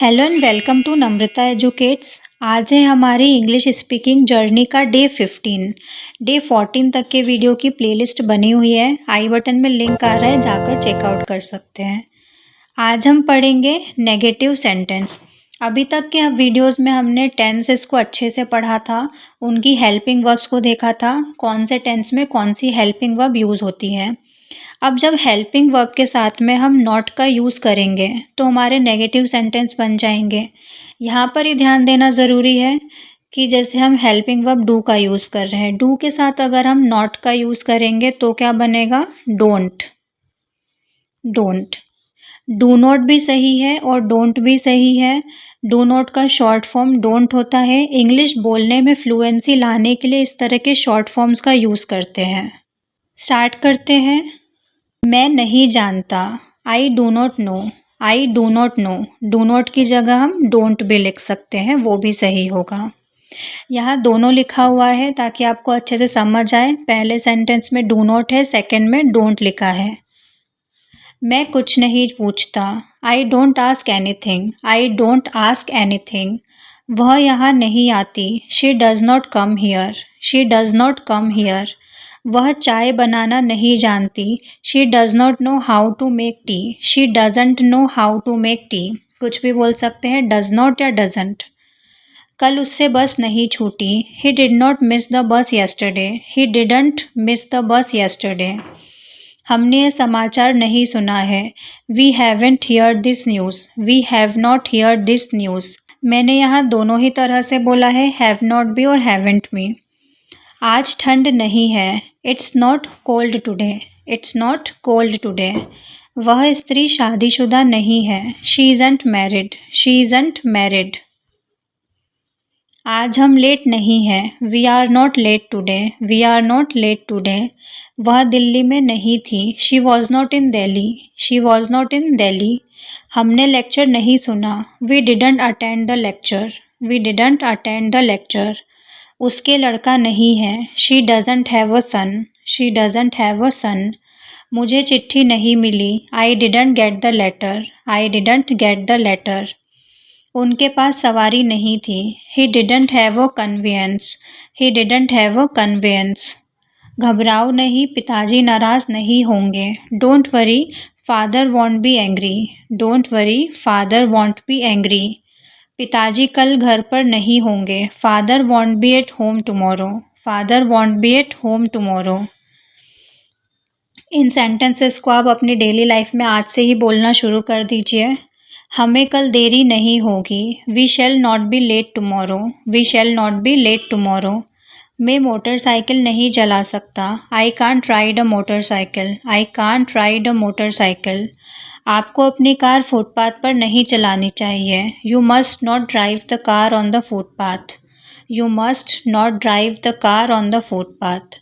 Hello and welcome to Namrata educates. आज है हमारी इंग्लिश स्पीकिंग जर्नी का डे 15। डे 14 तक के वीडियो की प्लेलिस्ट बनी हुई है, आई बटन में लिंक आ रहा है, जाकर चेकआउट कर सकते हैं। आज हम पढ़ेंगे नेगेटिव सेंटेंस। अभी तक के वीडियोस में हमने टेंसेस को अच्छे से पढ़ा था, उनकी हेल्पिंग वर्ब्स को देखा था, कौन से टेंस में कौन सी हेल्पिंग वर्ब यूज़ होती है। अब जब हेल्पिंग वर्ब के साथ में हम नॉट का यूज़ करेंगे तो हमारे नेगेटिव सेंटेंस बन जाएंगे। यहाँ पर ही ध्यान देना ज़रूरी है कि जैसे हम हेल्पिंग वर्ब डू का यूज़ कर रहे हैं, डू के साथ अगर हम नॉट का यूज़ करेंगे तो क्या बनेगा? डोंट। डोंट। डू नॉट भी सही है और डोंट भी सही है। डू नॉट का शॉर्ट फॉर्म डोंट होता है। इंग्लिश बोलने में फ्लुएंसी लाने के लिए इस तरह के शॉर्ट फॉर्म्स का यूज़ करते हैं। स्टार्ट करते हैं। मैं नहीं जानता, I do not know. I do not know, do not की जगह हम डोंट भी लिख सकते हैं, वो भी सही होगा। यहाँ दोनों लिखा हुआ है ताकि आपको अच्छे से समझ आए। पहले सेंटेंस में डू नॉट है, सेकंड में डोंट लिखा है। मैं कुछ नहीं पूछता, I don't ask anything. I don't ask anything. वह यहाँ नहीं आती, she does not come here. She does not come here. वह चाय बनाना नहीं जानती, she does not know how to make tea. She doesn't know how to make tea. कुछ भी बोल सकते हैं, डज़ नॉट या डज़ंट। कल उससे बस नहीं छूटी, he did not miss the bus yesterday. He didn't miss the bus yesterday. हमने ये समाचार नहीं सुना है, we haven't heard this news. We have not heard this news. मैंने यहाँ दोनों ही तरह से बोला है, हैव नॉट भी और हैवेंट भी। आज ठंड नहीं है, it's not cold today. It's not cold today. वह स्त्री शादीशुदा नहीं है, she isn't married. She isn't married. आज हम लेट नहीं हैं, we are not late today. We are not late today. वह दिल्ली में नहीं थी, she was not in Delhi. She was not in Delhi. हमने लेक्चर नहीं सुना, we didn't attend the lecture. We didn't attend the lecture. उसके लड़का नहीं है, she doesn't have a son. She doesn't have a son. मुझे चिट्ठी नहीं मिली, I didn't get the letter. I didn't get the letter. उनके पास सवारी नहीं थी, he didn't have a conveyance. He didn't have a conveyance. घबराओ नहीं, पिताजी नाराज़ नहीं होंगे। Don't worry, father won't be angry. Don't worry, father won't be angry. पिताजी कल घर पर नहीं होंगे, father won't be at home tomorrow. Father won't be at home tomorrow. इन सेंटेंसेस को आप अपनी डेली लाइफ में आज से ही बोलना शुरू कर दीजिए। हमें कल देरी नहीं होगी, we shall not be late tomorrow. We shall not be late tomorrow. मैं मोटरसाइकिल नहीं चला सकता, I can't ride a motorcycle. I can't ride a motorcycle. आपको अपनी कार फुटपाथ पर नहीं चलानी चाहिए, you must not drive the car on the footpath. You must not drive the car on the footpath.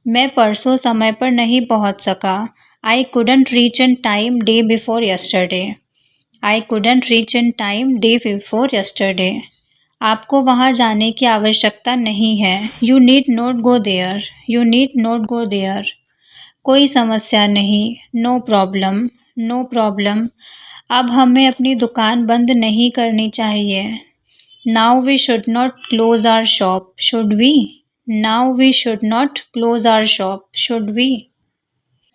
मैं परसों समय पर नहीं पहुंच सका, I couldn't reach in time day before yesterday. I couldn't reach in time day before yesterday. आपको वहाँ जाने की आवश्यकता नहीं है, you need not go there. You need not go there. कोई समस्या नहीं, नो प्रॉब्लम। No problem. अब हमें अपनी दुकान बंद नहीं करनी चाहिए, now we should not close our shop. Should we? Now we should not close our shop. Should we?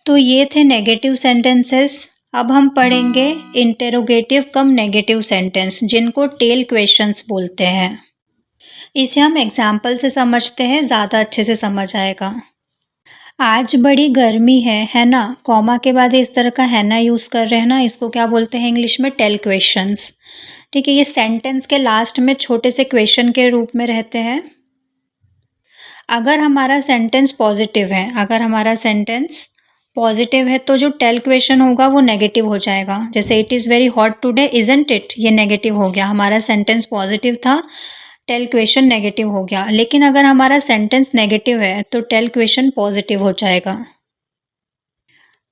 तो ये थे नेगेटिव सेंटेंसेस। अब हम पढ़ेंगे इंटेरोगेटिव कम नेगेटिव सेंटेंस, जिनको टेल क्वेश्चंस बोलते हैं। इसे हम एग्जाम्पल से समझते हैं, ज़्यादा अच्छे से समझ आएगा। आज बड़ी गर्मी है ना? कॉमा के बाद इस तरह का है ना यूज़ कर रहे हैं ना, इसको क्या बोलते हैं इंग्लिश में? Tail questions. ठीक है, ये सेंटेंस के लास्ट में छोटे से क्वेश्चन के रूप में रहते हैं। अगर हमारा सेंटेंस पॉजिटिव है, अगर हमारा सेंटेंस पॉजिटिव है तो जो टेल क्वेश्चन होगा वो नेगेटिव हो जाएगा। जैसे it is very hot today, isn't it? ये नेगेटिव हो गया, हमारा सेंटेंस पॉजिटिव था, टेल क्वेश्चन नेगेटिव हो गया। लेकिन अगर हमारा सेंटेंस नेगेटिव है तो टेल क्वेश्चन पॉजिटिव हो जाएगा।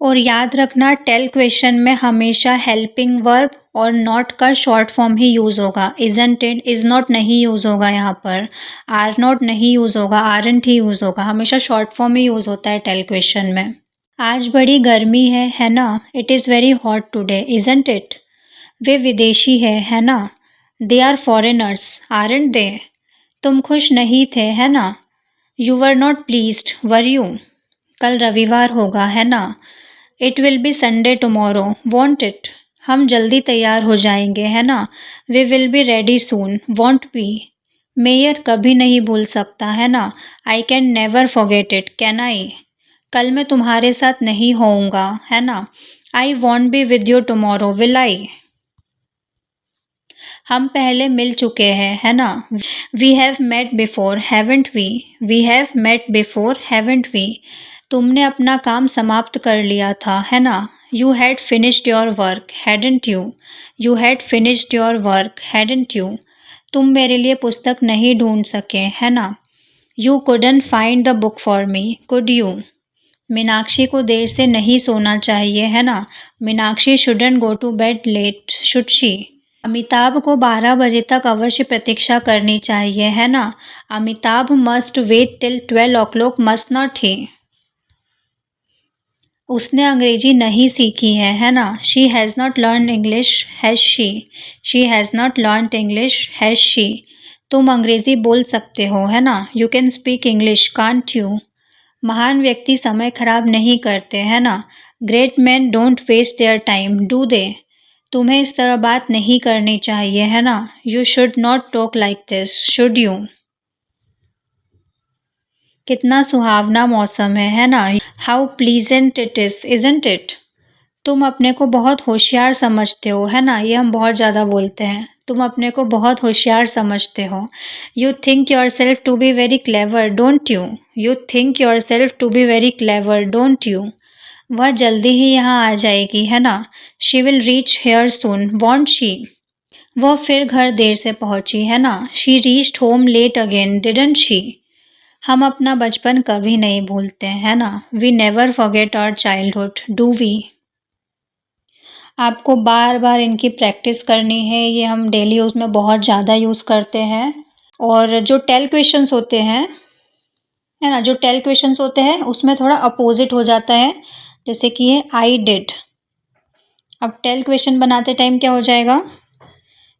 और याद रखना, टेल क्वेश्चन में हमेशा हेल्पिंग वर्ब और नॉट का शॉर्ट फॉर्म ही यूज़ होगा। इजंट इट, इज़ नॉट नहीं यूज़ होगा यहाँ पर, आर नॉट नहीं यूज़ होगा, आरंट ही यूज़ होगा। हमेशा शॉर्ट फॉर्म ही यूज़ होता है टेल क्वेश्चन में। आज बड़ी गर्मी है ना? It is very hot today, isn't it? वे विदेशी है ना? They are foreigners aren't they. तुम खुश नहीं थे है ना? You were not pleased were you? कल रविवार होगा है ना? It will be Sunday tomorrow won't it? हम जल्दी तैयार हो जाएंगे है ना? We will be ready soon won't be? मेयर कभी नहीं भूल सकता है ना? I can never forget it can I? कल मैं तुम्हारे साथ नहीं होऊंगा है ना? I won't be with you tomorrow will I? हम पहले मिल चुके हैं है ना? We have met before haven't we? We have met before haven't we? तुमने अपना काम समाप्त कर लिया था है ना? You had finished your work hadn't you? You had finished your work hadn't you? तुम मेरे लिए पुस्तक नहीं ढूंढ सके है ना? You couldn't find the book for me could you? Meenakshi को देर से नहीं सोना चाहिए है ना? Meenakshi shouldn't go to bed late should she? Amitabh को 12 बजे तक अवश्य प्रतीक्षा करनी चाहिए है ना? Amitabh must wait till 12 o'clock must not he? उसने अंग्रेजी नहीं सीखी है ना? She has not learn English has she? She has not learn English has she? तुम अंग्रेजी बोल सकते हो है ना? You can speak English can't you? महान व्यक्ति समय खराब नहीं करते है ना? Great man don't waste their time do they? तुम्हें इस तरह बात नहीं करनी चाहिए है ना? You should not talk like this should you? कितना सुहावना मौसम है ना? How pleasant it is isn't it? तुम अपने को बहुत होशियार समझते हो है ना? ये हम बहुत ज़्यादा बोलते हैं। तुम अपने को बहुत होशियार समझते हो। You think yourself to be very clever don't you? You think yourself to be very clever don't you? वह जल्दी ही यहाँ आ जाएगी है ना? She will reach here soon won't she? वह फिर घर देर से पहुंची है ना? She reached home late again didn't she? हम अपना बचपन कभी नहीं भूलते है ना? We never forget our childhood do we? आपको बार बार इनकी प्रैक्टिस करनी है। ये हम डेली यूज़ में बहुत ज़्यादा यूज़ करते हैं। और जो टेल क्वेश्चंस होते हैं है ना, जो टेल क्वेश्चंस होते हैं उसमें थोड़ा अपोजिट हो जाता है। जैसे कि ये आई डिड। अब टेल क्वेश्चन बनाते टाइम क्या हो जाएगा?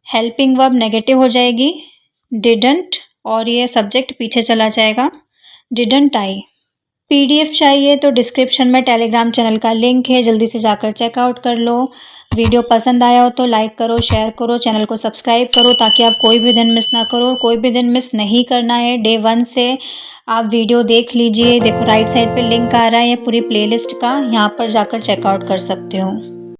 हेल्पिंग वर्ब नेगेटिव हो जाएगी डिडंट, और ये सब्जेक्ट पीछे चला जाएगा डिडंट आई। पीडीएफ चाहिए तो डिस्क्रिप्शन में टेलीग्राम चैनल का लिंक है, जल्दी से जाकर चेकआउट कर लो। वीडियो पसंद आया हो तो लाइक करो, शेयर करो, चैनल को सब्सक्राइब करो ताकि आप कोई भी दिन मिस ना करो। कोई भी दिन मिस नहीं करना है। डे 1 से आप वीडियो देख लीजिए। देखो राइट साइड पे लिंक आ रहा है ये पूरी प्लेलिस्ट का, यहाँ पर जाकर चेकआउट कर सकते हो।